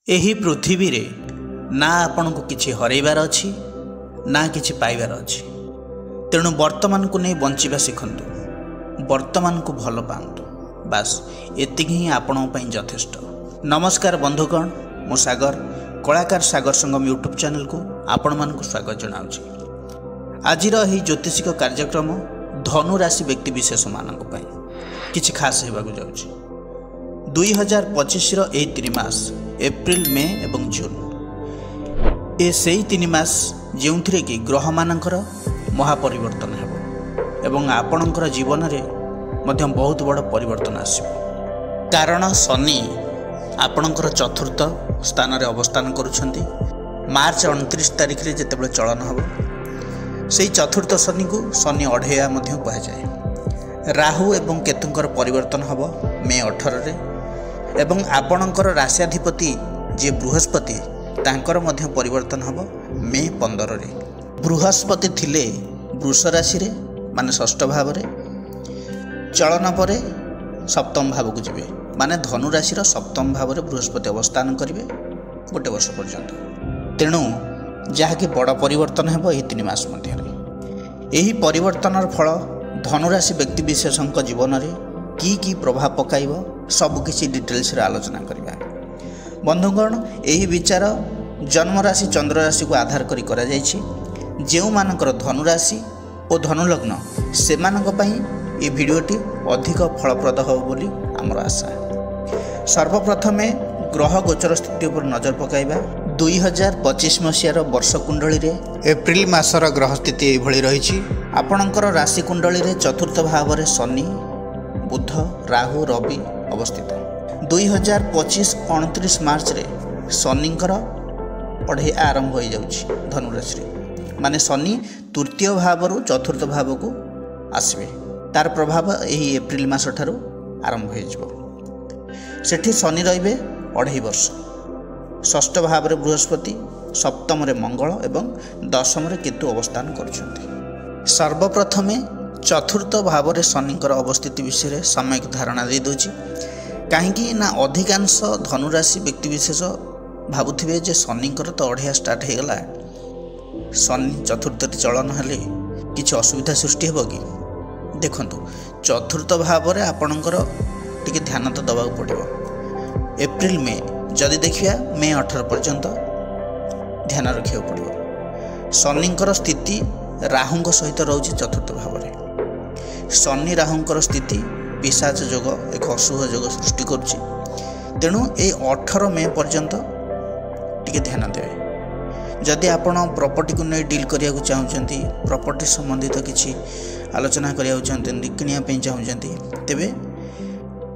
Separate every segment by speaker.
Speaker 1: ଏହି ପୃଥିବୀରେ ନା ଆପଣଙ୍କୁ କିଛି ହରାଇବାର ଅଛି ନା କିଛି ପାଇବାର ଅଛି। ତେଣୁ ବର୍ତ୍ତମାନକୁ ନେଇ ବଞ୍ଚିବା ଶିଖନ୍ତୁ, ବର୍ତ୍ତମାନକୁ ଭଲ ପାଆନ୍ତୁ। ବାସ୍ ଏତିକି ହିଁ ଆପଣଙ୍କ ପାଇଁ ଯଥେଷ୍ଟ। ନମସ୍କାର ବନ୍ଧୁଗଣ, ମୁଁ ସାଗର, କଳାକାର ସାଗର ସଙ୍ଗମ ୟୁଟ୍ୟୁବ୍ ଚ୍ୟାନେଲକୁ ଆପଣମାନଙ୍କୁ ସ୍ୱାଗତ ଜଣାଉଛି। ଆଜିର ଏହି ଜ୍ୟୋତିଷିକ କାର୍ଯ୍ୟକ୍ରମ ଧନୁ ରାଶି ବ୍ୟକ୍ତିବିଶେଷମାନଙ୍କ ପାଇଁ କିଛି ଖାସ୍ ହେବାକୁ ଯାଉଛି। 2025ର ଏହି 3 ମାସ ଏପ୍ରିଲ, ମେ ଏବଂ ଜୁନ୍ ସେହି 3 ମାସ ଯେଉଁଥିରେ କି ଗ୍ରହମାନଙ୍କର ମହାପରିବର୍ତ୍ତନ ହେବ ଏବଂ ଆପଣଙ୍କର ଜୀବନରେ ମଧ୍ୟ ବହୁତ ବଡ଼ ପରିବର୍ତ୍ତନ ଆସିବ। କାରଣ ଶନି ଆପଣଙ୍କର ଚତୁର୍ଥ ସ୍ଥାନରେ ଅବସ୍ଥାନ କରୁଛନ୍ତି। ମାର୍ଚ୍ଚ 29 ତାରିଖରେ ଯେତେବେଳେ ଚଳନ ହେବ, ସେହି ଚତୁର୍ଥ ଶନିକୁ ଶନି ଅଢ଼େୟା ମଧ୍ୟ କୁହାଯାଏ। ରାହୁ ଏବଂ କେତୁଙ୍କର ପରିବର୍ତ୍ତନ ହେବ ମେ 18ରେ ଏବଂ ଆପଣଙ୍କର ରାଶ୍ୟାଧିପତି ଯିଏ ବୃହସ୍ପତି, ତାଙ୍କର ମଧ୍ୟ ପରିବର୍ତ୍ତନ ହେବ ମେ 15ରେ। ବୃହସ୍ପତି ଥିଲେ ବୃଷ ରାଶିରେ, ମାନେ ଷଷ୍ଠ ଭାବରେ, ଚଳନ ପରେ ସପ୍ତମ ଭାବକୁ ଯିବେ, ମାନେ ଧନୁ ରାଶିର ସପ୍ତମ ଭାବରେ ବୃହସ୍ପତି ଅବସ୍ଥାନ କରିବେ ଗୋଟେ ବର୍ଷ ପର୍ଯ୍ୟନ୍ତ। ତେଣୁ ଯାହାକି ବଡ଼ ପରିବର୍ତ୍ତନ ହେବ ଏହି 3 ମାସ ମଧ୍ୟରେ। ଏହି ପରିବର୍ତ୍ତନର ଫଳ ଧନୁରାଶି ବ୍ୟକ୍ତିବିଶେଷଙ୍କ ଜୀବନରେ କି ପ୍ରଭାବ ପକାଇବ, ସବୁକିଛି ଡିଟେଲ୍ସରେ ଆଲୋଚନା କରିବା। ବନ୍ଧୁଗଣ, ଏହି ବିଚାର ଜନ୍ମରାଶି ଚନ୍ଦ୍ରରାଶିକୁ ଆଧାର କରି କରାଯାଇଛି। ଯେଉଁମାନଙ୍କର ଧନୁରାଶି ଓ ଧନୁଲଗ୍ନ, ସେମାନଙ୍କ ପାଇଁ ଏ ଭିଡ଼ିଓଟି ଅଧିକ ଫଳପ୍ରଦ ହେବ ବୋଲି ଆମର ଆଶା। ସର୍ବପ୍ରଥମେ ଗ୍ରହ ଗୋଚର ସ୍ଥିତି ଉପରେ ନଜର ପକାଇବା। 2025 ମସିହାର ବର୍ଷ କୁଣ୍ଡଳୀରେ ଏପ୍ରିଲ ମାସର ଗ୍ରହ ସ୍ଥିତି ଏଇଭଳି ରହିଛି। ଆପଣଙ୍କର ରାଶି କୁଣ୍ଡଳୀରେ ଚତୁର୍ଥ ଭାବରେ ଶନି, ବୁଧ, ରାହୁ, ରବି ଅବସ୍ଥିତ। 2025 29 ମାର୍ଚ୍ଚରେ ଶନିଙ୍କର ଅଢ଼େୟା ଆରମ୍ଭ ହୋଇଯାଉଛି ଧନୁରାଶିରେ, ମାନେ ଶନି ତୃତୀୟ ଭାବରୁ ଚତୁର୍ଥ ଭାବକୁ ଆସିବେ। ତାର ପ୍ରଭାବ ଏହି ଏପ୍ରିଲ ମାସ ଠାରୁ ଆରମ୍ଭ ହୋଇଯିବ। ସେଠି ଶନି ରହିବେ 2.5 ବର୍ଷ। ଷଷ୍ଠ ଭାବରେ ବୃହସ୍ପତି, ସପ୍ତମରେ ମଙ୍ଗଳ ଏବଂ ଦଶମରେ କେତୁ ଅବସ୍ଥାନ କରୁଛନ୍ତି। ସର୍ବପ୍ରଥମେ ଚତୁର୍ଥ ଭାବରେ ଶନିଙ୍କର ଅବସ୍ଥିତି ବିଷୟରେ ସାମୟିକ ଧାରଣା ଦେଇଦେଉଛି। କାହିଁକି ନା ଅଧିକାଂଶ ଧନୁରାଶି ବ୍ୟକ୍ତିବିଶେଷ ଭାବୁଥିବେ ଯେ ଶନିଙ୍କର ତ ଅଢ଼େୟା ଷ୍ଟାର୍ଟ ହୋଇଗଲା, ଶନି ଚତୁର୍ଥରେ ଚଳନ ହେଲେ କିଛି ଅସୁବିଧା ସୃଷ୍ଟି ହେବ କି? ଦେଖନ୍ତୁ, ଚତୁର୍ଥ ଭାବରେ ଆପଣଙ୍କର ଟିକେ ଧ୍ୟାନ ତ ଦେବାକୁ ପଡ଼ିବ। ଏପ୍ରିଲ, ମେ, ଯଦି ଦେଖିବା ମେ 18 ପର୍ଯ୍ୟନ୍ତ ଧ୍ୟାନ ରଖିବାକୁ ପଡ଼ିବ। ଶନିଙ୍କର ସ୍ଥିତି ରାହୁଙ୍କ ସହିତ ରହୁଛି ଚତୁର୍ଥ ଭାବରେ। ଶନି ରାହୁଙ୍କର ସ୍ଥିତି ପିଶାଚ ଯୋଗ, ଏକ ଅଶୁଭ ଯୋଗ ସୃଷ୍ଟି କରୁଛି। ତେଣୁ ଏଇ 18 ମେ ପର୍ଯ୍ୟନ୍ତ ଟିକେ ଧ୍ୟାନ ଦେବେ। ଯଦି ଆପଣ ପ୍ରପର୍ଟିକୁ ନେଇ ଡିଲ୍ କରିବାକୁ ଚାହୁଁଛନ୍ତି, ପ୍ରପର୍ଟି ସମ୍ବନ୍ଧିତ କିଛି ଆଲୋଚନା କରିବାକୁ ଚାହୁଁଛନ୍ତି, କିଣିବା ପାଇଁ ଚାହୁଁଛନ୍ତି, ତେବେ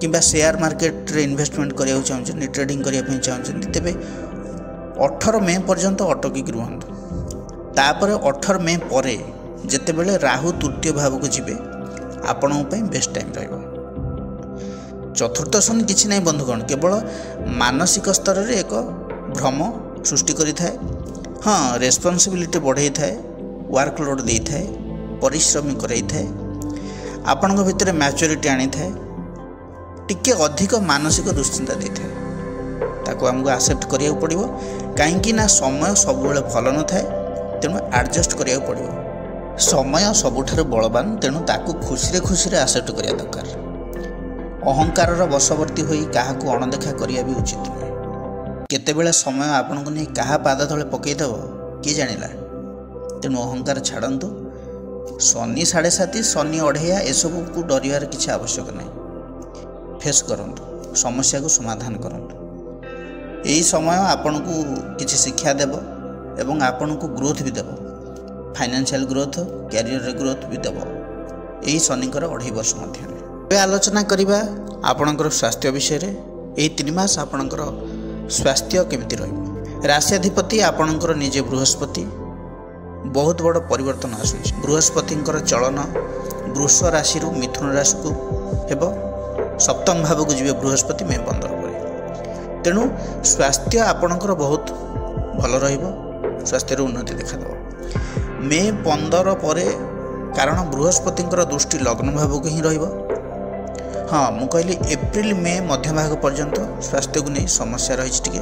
Speaker 1: କିମ୍ବା ସେୟାର ମାର୍କେଟରେ ଇନଭେଷ୍ଟମେଣ୍ଟ କରିବାକୁ ଚାହୁଁଛନ୍ତି, ଟ୍ରେଡ଼ିଂ କରିବା ପାଇଁ ଚାହୁଁଛନ୍ତି, ତେବେ 18 ମେ ପର୍ଯ୍ୟନ୍ତ ଅଟକିକି ରୁହନ୍ତୁ। ତାପରେ 18 ମେ ପରେ ଯେତେବେଳେ ରାହୁ ତୃତୀୟ ଭାବକୁ ଯିବେ, ଆପଣଙ୍କ ପାଇଁ ବେଷ୍ଟ ଟାଇମ୍ ରହିବ। ଚତୁର୍ଥ ଶନି କିଛି ନାହିଁ ବନ୍ଧୁଗଣ, କେବଳ ମାନସିକ ସ୍ତରରେ ଏକ ଭ୍ରମ ସୃଷ୍ଟି କରିଥାଏ। ହଁ, ରେସ୍ପନ୍ସିବିଲିଟି ବଢ଼େଇଥାଏ, ୱାର୍କ ଲୋଡ଼ ଦେଇଥାଏ, ପରିଶ୍ରମୀ କରାଇଥାଏ, ଆପଣଙ୍କ ଭିତରେ ମ୍ୟାଚୁରିଟି ଆଣିଥାଏ, ଟିକେ ଅଧିକ ମାନସିକ ଦୁଶ୍ଚିନ୍ତା ଦେଇଥାଏ। ତାକୁ ଆମକୁ ଆକ୍ସେପ୍ଟ କରିବାକୁ ପଡ଼ିବ। କାହିଁକି ନା ସମୟ ସବୁବେଳେ ଭଲ ନଥାଏ, ତେଣୁ ଆଡ଼ଜଷ୍ଟ କରିବାକୁ ପଡ଼ିବ। ସମୟ ସବୁଠାରୁ ବଳବାନ, ତେଣୁ ତାକୁ ଖୁସିରେ ଆକ୍ସେପ୍ଟ କରିବା ଦରକାର। ଅହଙ୍କାରର ବଶବର୍ତ୍ତୀ ହୋଇ କାହାକୁ ଅଣଦେଖା କରିବା ବି ଉଚିତ ନୁହେଁ। କେତେବେଳେ ସମୟ ଆପଣଙ୍କୁ ନେଇ କାହା ପାଦ ତଳେ ପକାଇଦେବ କିଏ ଜାଣିଲା? ତେଣୁ ଅହଙ୍କାର ଛାଡ଼ନ୍ତୁ। ଶନି 7.5, ଶନି ଅଢ଼େୟା, ଏସବୁକୁ ଡରିବାର କିଛି ଆବଶ୍ୟକ ନାହିଁ। ଫେସ୍ କରନ୍ତୁ, ସମସ୍ୟାକୁ ସମାଧାନ କରନ୍ତୁ। ଏହି ସମୟ ଆପଣଙ୍କୁ କିଛି ଶିକ୍ଷା ଦେବ ଏବଂ ଆପଣଙ୍କୁ ଗ୍ରୋଥ୍ ବି ଦେବ। ଫାଇନାନ୍ସିଆଲ ଗ୍ରୋଥ୍, କ୍ୟାରିୟରରେ ଗ୍ରୋଥ୍ ବି ଦେବ ଏହି ଶନିଙ୍କର 2.5 ବର୍ଷ ମଧ୍ୟରେ। ଏବେ ଆଲୋଚନା କରିବା ଆପଣଙ୍କର ସ୍ୱାସ୍ଥ୍ୟ ବିଷୟରେ। ଏହି 3 ମାସ ଆପଣଙ୍କର ସ୍ୱାସ୍ଥ୍ୟ କେମିତି ରହିବ? ରାଶ୍ୟାଧିପତି ଆପଣଙ୍କର ନିଜେ ବୃହସ୍ପତି। ବହୁତ ବଡ଼ ପରିବର୍ତ୍ତନ ଆସୁଛି। ବୃହସ୍ପତିଙ୍କର ଚଳନ ବୃଷ ରାଶିରୁ ମିଥୁନ ରାଶିକୁ ହେବ। ସପ୍ତମ ଭାବକୁ ଯିବେ ବୃହସ୍ପତି ମେ 15 ପରେ। ତେଣୁ ସ୍ୱାସ୍ଥ୍ୟ ଆପଣଙ୍କର ବହୁତ ଭଲ ରହିବ, ସ୍ୱାସ୍ଥ୍ୟର ଉନ୍ନତି ଦେଖାଦେବ। ମେ 15 ପରେ, କାରଣ ବୃହସ୍ପତିଙ୍କର ଦୃଷ୍ଟି ଲଗ୍ନ ଭାବକୁ ହିଁ ରହିବ। हाँ मु कहली एप्रिल मे मध्य भाग पर्यंत स्वास्थ्य को नहीं समस्या रही टी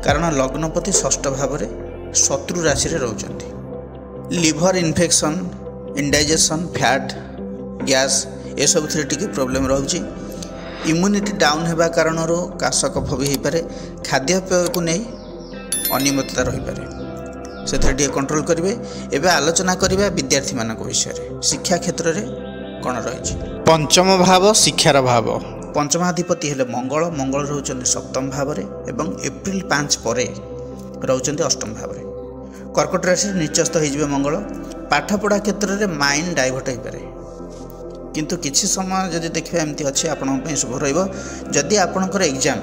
Speaker 1: कारण लग्नपति षष्ठ भाव में शत्रु राशि रोचंती liver infection indigestion fat gas ये सब टी प्रोब्लेम रोचे इम्यूनिटी डाउन होगा कारण काश कफ भी हो पारे खाद्यपेय को नहीं अनियमितता रही पारे से कंट्रोल करेंगे। एवं आलोचना करवा विद्यार्थी मान विषय शिक्षा क्षेत्र में कौन रही पंचम भाव शिक्षार भाव पंचमाधिपति हेले मंगल मंगल रोचन सप्तम भाव एवं एप्रिल 5 पर रोचन अष्टम भाव कर्कट राशि निचस्थ हो मंगल पाठपढ़ा क्षेत्र में माइंड डाइवर्ट हो पारे किंतु किछि समय जदि देखिए एमती अच्छे आपंप शुभ रही आपणकर एग्जाम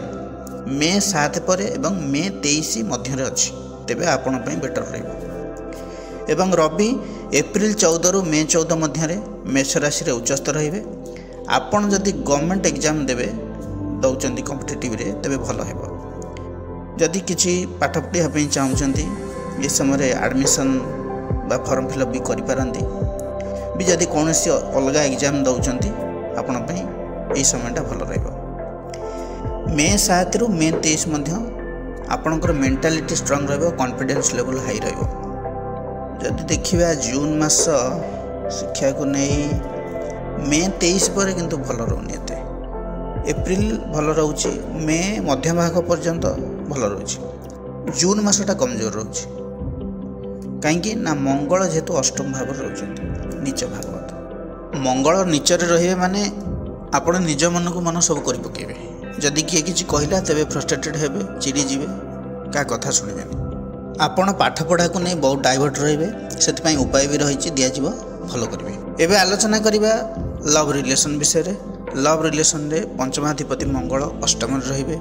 Speaker 1: मे 7 पर एवं मे 23 मध्य अच्छी तेबे आपण बेटर रही एवं रवि एप्रिल 14 रु मे 14 मध्य मेष राशि उच्चस्थ रे आपण जदि गवर्नमेंट एग्जाम देवे दौरान कॉम्पिटिटिव रे तेबे भल हेबो जदि किछि पाठ पढ़ाई चाहूँगी ये समय एडमिशन बा फॉर्म फिलअप भी करि पारंती भी जदि कौन अलग एग्जाम दौरान आपण यही समयटा भल रहिबो मे 7 रु मे 23 मध्य आपणकर मेंटालिटी स्ट्रांग रहिबो कॉन्फिडेंस लेवल हाई रहिबो जदि देखिबा जून मास शिक्षा को नहीं मे 23 पर किंतु भल रहउनी एते एप्रिल भल रहउची मे मध्य भाग पर्यंत भल रहउची जून मासटा कमजोर रहउची कहीं ना मंगल जेहेतु अष्टम भाव रहउचंती नीच भागवत मंगल नीचरे रहिबे माने आपण निज मन को मन सब करि पकेबे जदि किए किछि कहला तेबे फ्रस्ट्रेटेड हेबे चिड़ी जिवे का कथा सुनिबेनी आपण पाठ पढ़ा को नहीं बहुत डाइवर्ट रहिबे सेति उपाय भी रही दिज्व भल करेंगे। एवं आलोचना करवा लव रिलेशन विषय रे लव रिलेशन रे पंचमाधिपति मंगल अष्टम रे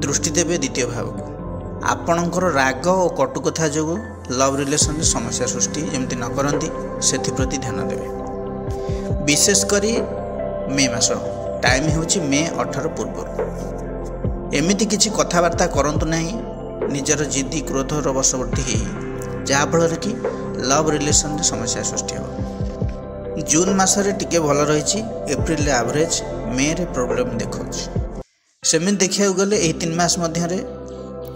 Speaker 1: दृष्टि देवे द्वितीय भाव को आपणकर राग और कटु कथा जो लव रिलेशन समस्या सृष्टि जमती न करती से ध्यान देवे विशेषकर मे मास टाइम होची मे 18 पूर्व एमती किसी कथबार्ता करंतु नहीं निजर जिद्दी क्रोधर वशवर्ती हो जहाँफल कि लव रिलेशन समस्या सृष्टि हो जून मसरे टिके भल रही एप्रिल एवरेज मे रे प्रॉब्लम देखा सेमि देखा गले 3 मास मध्य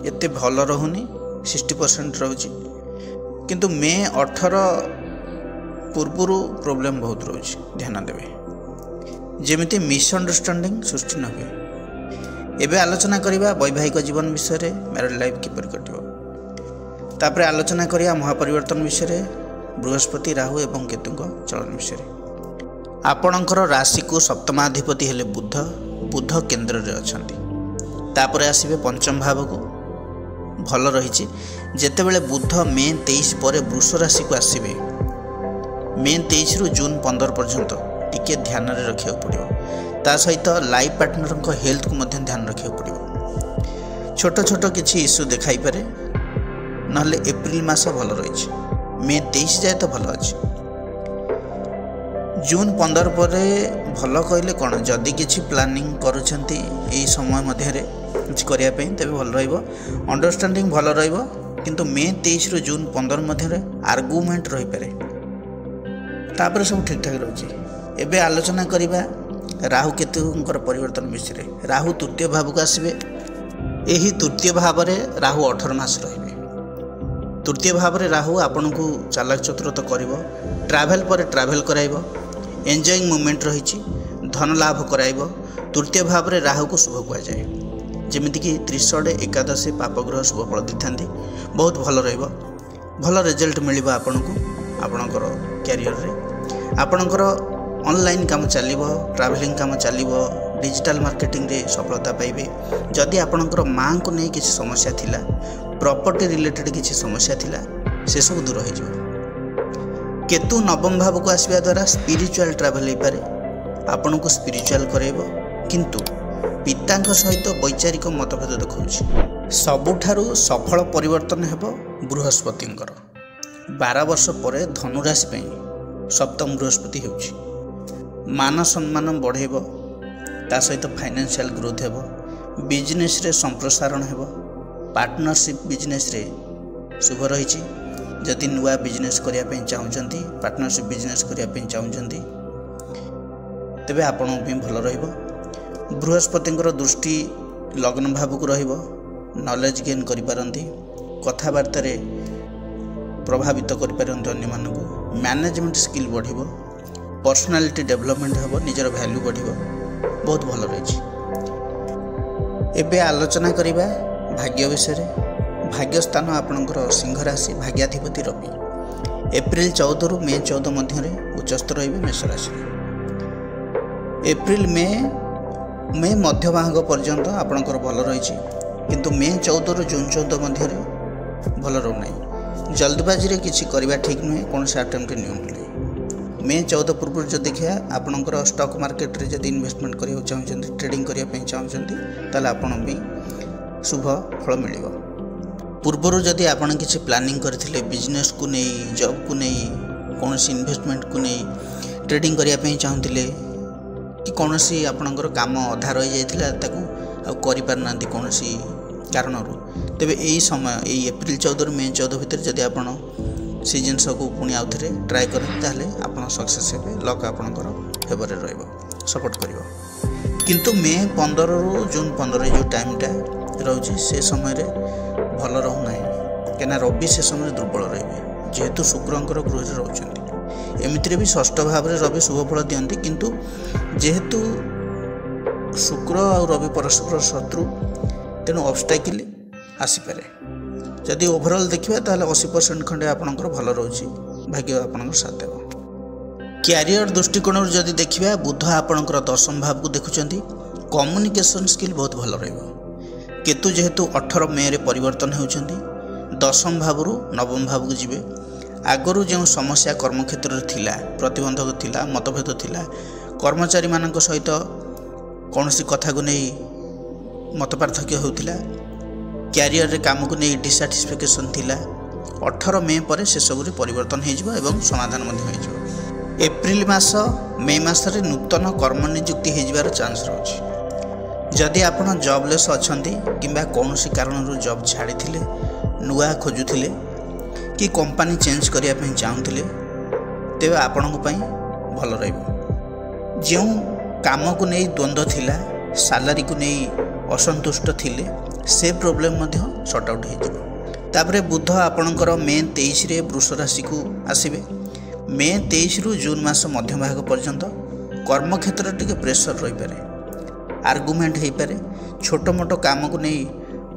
Speaker 1: एते भल रहुनी 60% रोचे किंतु मे 18 पूर्वर प्रॉब्लम बहुत रोचे ध्यान देवे जेमिति मिसअंडरस्टैंडिंग सृष्टि न हुए। एबे आलोचना करिबा वैवाहिक जीवन विषय मैरिड लाइफ किपर कटिबो तापर आलोचना करिया महापरिवर्तन विषय बृहस्पति राहु एवं केतु चलन विषय आपणकर राशि को सप्तमाधिपति हेले बुध बुध केन्द्र रे अछंती तापर आसीबे पंचम भाव को भल रही जेतेबेले बुध मे 23 पर वृष राशि को आसीबे मे 23 रु जून 15 पर्यंत टिके ध्यान रे रखिया पड़िबो ता सहित लाइफ पार्टनर को हेल्थ को मध्य ध्यान रखिया पड़िबो छोट छोट किछि इश्यू देखाई पारे नहले एप्रिल मास भल रही मे 23 जाए तो भल अच्छे जून 15 पर भल कहले कौन जदि किछि प्लानिंग करुछंती एई समय मध्य किछि करिया पई तबे भल रहइबो अंडरस्टैंडिंग भल रहइबो किंतु मे 23 रु जून 15 मध्य आर्गुमेंट रही पारे तापर सब ठीक ठाक रहउची। एबे आलोचना करिबा राहु केतुंकर परिवर्तन विषय राहु तृतीय भाव को आसबे एही तृतीय भाव रे राहु 18 मास रहिबे तृतीय भाव रे राहु आपन को चालाक चतुर तो करिवो ट्रैवल पर ट्रैवल कराइबो एंजॉयिंग मोमेंट रही धन लाभ कराइबो तृतीय भाव रे राहु को शुभ कहा जाए जेमिति कि त्रिशूल एकादशी पापग्रह शुभ फल देथांती बहुत भल रहिबो भल रिजल्ट मिलिबो आपन को आपनकर कैरियर रे आपनकर ऑनलाइन काम चलिबो ट्रैवलिंग काम चलिबो डिजिटल मार्केटिंग रे सफलता पाइबे जदि आपनकर मां को नहीं किसी समस्या थिला प्रॉपर्टी रिलेटेड किसी समस्या थिला से सब दूर हो जाए। केतु नवम भाव को आसवा द्वारा स्पिरिचुअल ट्रैवल हो पारे आपन को स्पिरिचुअल करेबो किंतु पिता सहित वैचारिक मतभेद देखा सबुठारु सफल परिवर्तन हेबो बृहस्पतिंकर 12 वर्ष पर धनुराशि सप्तम बृहस्पति होउछि मान सम्मान बढ़ेबो ता सहित फाइनेंशियल ग्रोथ हेबो बिजनेस रे संप्रसारण हेबो पार्टनरशिप बिजनेस रे शुभ रही जदि नुआ बिजनेस करिया पे चाहूँगी पार्टनरशिप बिजनेस करिया पे चाहूँगी तेबे आपण भल रहिबो बृहस्पति दृष्टि लग्न भाव को रहिबो नॉलेज गेन करि पारंती कथाबार्ता रे प्रभावित करि पारंती अन्य मानकु मैनेजमेंट स्किल बढ़िबो पर्सनालिटी डेवलपमेंट हबो निजर वैल्यू बढ़िबो बहुत भल रही। एबे आलोचना करिबा भाग्य विषय भाग्य स्थान आपणकर सिंह राशि भाग्याधिपति रवि एप्रिल 14 रु मे 14 मध्य उच्चस्थ रहिबे मेष राशि। एप्रिल मे मध्य भाग पर्यंत आपणकर भल रही किंतु मे 14 रु जून 14 मध्य भल रहना जल्दबाजी रे किछि करबा ठीक नुहे कौन से अटेम्प्ट नियंतु मे 14 पूर्व जो देखिए आपणकर स्टॉक मार्केट रे जदि इन्वेस्टमेंट करियो चाहउछन्ती ट्रेडिंग करिया पे चाहउछन्ती ताले आपण भी शुभ फल मिलिबो। पूर्वरु जदि आपण किछि प्लानिंग करथिले बिजनेस को नहीं जॉब को नहीं कौन सी इन्वेस्टमेंट को नहीं ट्रेडिंग करिया पे चाहउथिले कि कौन सी आपणकर काम अधा रही जाइथिला ताकू आ करि पारनांती कौन सी कारणरू तेबे एई समय एई एप्रिल 14 रु मे 14 भितर जदि आपण से जिनस को पुणी आउ थे ट्राए करें ताहले आपण सक्सेस हेबे लक आपणकर फेवर रहइबो सपोर्ट करिवो। किंतु मे 15 रु जून 15 जो टाइमटा रहउची से समय रे भल रहू नाही केना रवि से समय दुर्बल रहिबे जेहेतु शुक्रंकर गृह रहउचंती एमितिरे भी षष्ठ भाव रे रवि शुभ फल दियंती किंतु जेहेतु शुक्र और रवि परस्पर शत्रु तेणु ऑब्स्टैकल आसी पारे जदि ओवरऑल देखिए ताहले 80% खंडे आपणकर भल रोची भाग्य आपणकर साथ देव। कैरियर दृष्टिकोण जदि देखिए बुध आपणकर दशम भाव को देखुचंती कम्युनिकेशन स्किल बहुत भल रहइबो। केतु जेहेतु 18 मे रे परिवर्तन होउचंती दशम भाव रु नवम भाव को जिवे आगरू जो समस्या कर्मक्षेत्र रे थिला प्रतिबंधक थिला मतभेद थिला कर्मचारी मानक सहित कौन सी कथा को नहीं मत पार्थक्य होउथिला कैरियर रे काम को नहीं डिसैटिस्फैक्शन थिला 18 मे पर से सब परिवर्तन हो एवं समाधान हो। एप्रिल मास मे मास रे नूतन कर्म नियुक्ति हो चांस रही जदि आपण जॉबलेस अछंती किंबा कौन सी कारण जॉब छाड़ी थिले नुआ खोजुथिले कि कंपनी चेंज करिया पे चाहूथिले तेबे आपन को पई भल रहइबो। जो काम को नहीं द्वंद्व थिला सैलरी को नहीं असंतुष्ट थिले से प्रोब्लेम मध्य सॉर्ट आउट हो तापरे बुध आपणकर मे 23 रे वृष राशि को आसीबे मे 23 रु जून मास मध्य भाग पर्यंत कर्म क्षेत्र टिके प्रेशर रही पारे आर्गुमेंट हो पारे छोट मोट काम को नहीं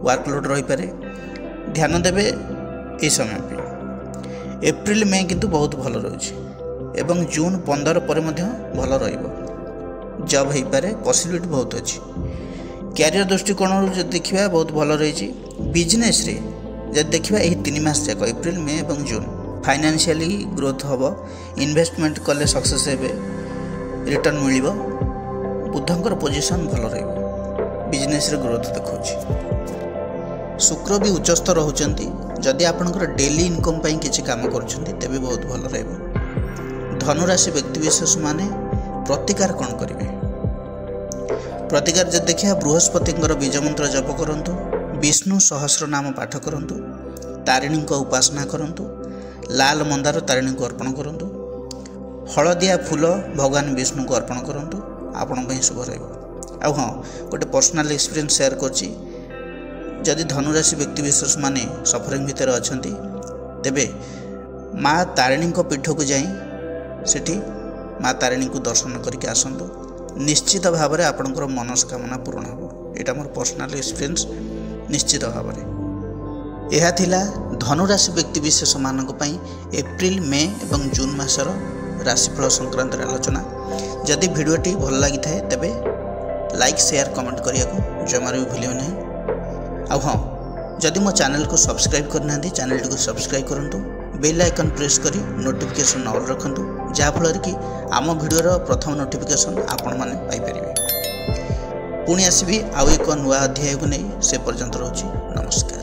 Speaker 1: वर्कलोड रही पारे ध्यान देवे ए समय पे। एप्रिल मे किंतु बहुत भल रही एवं जून 15 पर भल रहिबो जॉब हो पारे पॉसिबिलिटी बहुत अच्छी। कैरियर दृष्टिकोण जो देखिए बहुत भल रही बिजनेस रे जब देखिए यही 3 मास जाक एप्रिल मे और जून फाइनेंशियली ग्रोथ हम इन्वेस्टमेंट कले सक्सेस हेबे रिटर्न मिलिबो बुधंकर पोजीशन भल रहिबो बिजनेस रे ग्रोथ देखौछि। शुक्र भी उच्चस्थ रहउचंती जदि आपनकर डेली इनकम पई किछि काम करूछंती तेबे बहुत भल रहिबो। धनुराशि व्यक्तिविशेष माने प्रतिकार कौन करेंगे प्रतिकार जब देखिए बृहस्पति बीज मंत्र जप करंतु विष्णु सहस्र नाम पाठ करंतु तारिणी को उपासना करंतु लाल मंदार तारिणी को अर्पण करंतु हलदिया फूल भगवान विष्णु को अर्पण करंतु आपण पई शुभ रहइबो। आ हाँ गोटे पर्सनल एक्सपीरियंस शेयर करछि जदि धनुराशि व्यक्तिविशेष माने सफरिंग भितर अछंती तेबे माँ तारिणी को पीठ को जाई सेठी माँ तारिणी को दर्शन करके आसंतु निश्चित भाव में आपणकर मनस्कामना पूर्ण हो। यहाँ मोर पर्सनल एक्सपीरियंस निश्चित भाव में यह थिला धनुराशि व्यक्तिविशेष मानक पई एप्रिल मे और जून मासर राशिफल संक्रांत आलोचना। जदि भिडियोटी भल लगी थाए तेबे लाइक शेयर कमेंट करिया को जमार भी भूलियो नहीं। आ हाँ जदि मो चैनल को सब्सक्राइब करना चैनल को सब्सक्राइब करंतु बेल आइकन प्रेस करी नोटिफिकेशन ऑल रखंतु जाफल कि आम भिडियोर प्रथम नोटिफिकेशन आपण माने पाई परिबे। पुणी आसबि आउ एक नुआ अध्याय को नहीं से पर्यंत रहउछि नमस्कार।